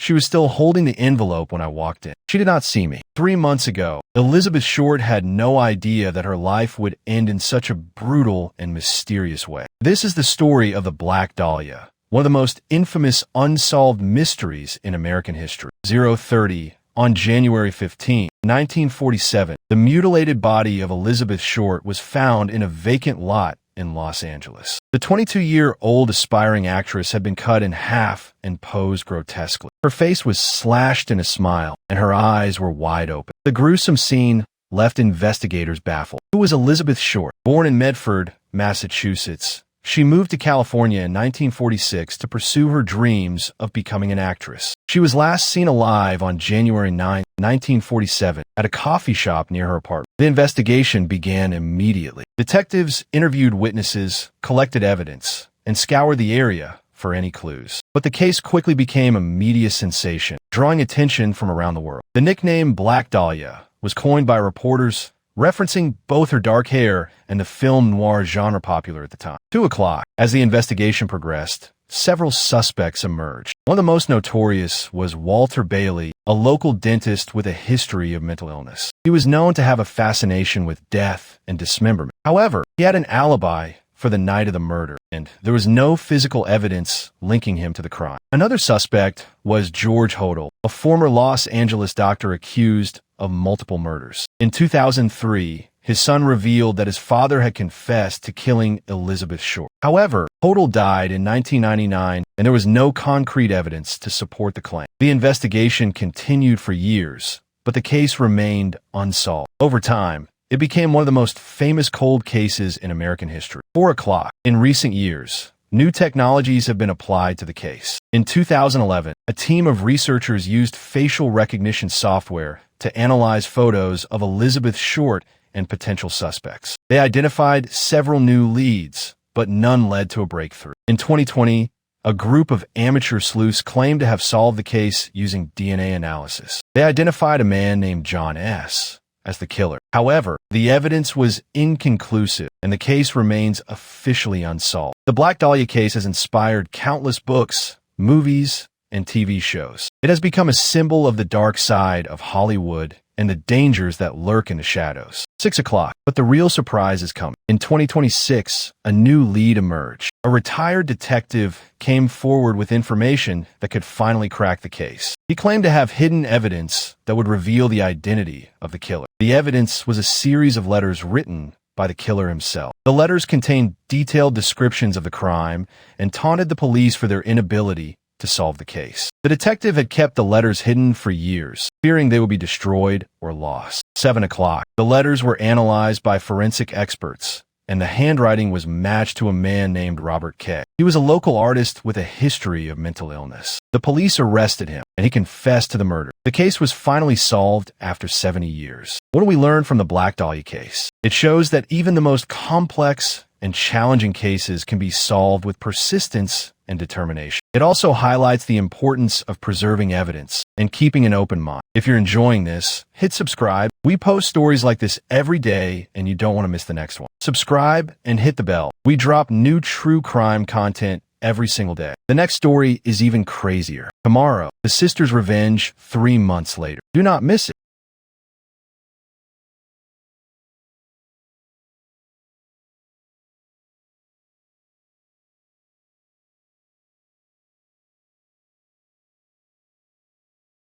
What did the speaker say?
She was still holding the envelope when I walked in. She did not see me. 3 months ago, Elizabeth Short had no idea that her life would end in such a brutal and mysterious way. This is the story of the Black Dahlia, one of the most infamous unsolved mysteries in American history. 0:30 on January 15, 1947, the mutilated body of Elizabeth Short was found in a vacant lot in Los Angeles. The 22-year-old aspiring actress had been cut in half and posed grotesquely. Her face was slashed in a smile, and her eyes were wide open. The gruesome scene left investigators baffled. Who was Elizabeth Short? Born in Medford, Massachusetts, she moved to California in 1946 to pursue her dreams of becoming an actress. She was last seen alive on January 9, 1947, at a coffee shop near her apartment. The investigation began immediately. Detectives interviewed witnesses, collected evidence, and scoured the area for any clues. But the case quickly became a media sensation, drawing attention from around the world. The nickname Black Dahlia was coined by reporters, referencing both her dark hair and the film noir genre popular at the time. 2 o'clock. As the investigation progressed, several suspects emerged. One of the most notorious was Walter Bailey, a local dentist with a history of mental illness. He was known to have a fascination with death and dismemberment. However, he had an alibi for the night of the murder, and there was no physical evidence linking him to the crime. Another suspect was George Hodel, a former Los Angeles doctor accused of multiple murders. In 2003, his son revealed that his father had confessed to killing Elizabeth Short. However, Hodel died in 1999, and there was no concrete evidence to support the claim. The investigation continued for years, but the case remained unsolved. Over time, it became one of the most famous cold cases in American history. 4 o'clock. In recent years, new technologies have been applied to the case. In 2011, a team of researchers used facial recognition software to analyze photos of Elizabeth Short and potential suspects. They identified several new leads, but none led to a breakthrough. In 2020, a group of amateur sleuths claimed to have solved the case using DNA analysis. They identified a man named John S. as the killer. However, the evidence was inconclusive, and the case remains officially unsolved. The Black Dahlia case has inspired countless books, movies, and TV shows. It has become a symbol of the dark side of Hollywood and the dangers that lurk in the shadows. 6 o'clock. But the real surprise is coming. In 2026, a new lead emerged. A retired detective came forward with information that could finally crack the case. He claimed to have hidden evidence that would reveal the identity of the killer. The evidence was a series of letters written by the killer himself. The letters contained detailed descriptions of the crime and taunted the police for their inability to solve the case. The detective had kept the letters hidden for years, fearing they would be destroyed or lost. 7 o'clock. The letters were analyzed by forensic experts, and the handwriting was matched to a man named Robert K. He was a local artist with a history of mental illness. The police arrested him, and he confessed to the murder. The case was finally solved after 70 years. What do we learn from the Black Dahlia case? It shows that even the most complex and challenging cases can be solved with persistence and determination. It also highlights the importance of preserving evidence and keeping an open mind. If you're enjoying this, hit subscribe. We post stories like this every day, and you don't want to miss the next one. Subscribe and hit the bell. We drop new true crime content every single day. The next story is even crazier. Tomorrow, the sister's revenge 3 months later. Do not miss it.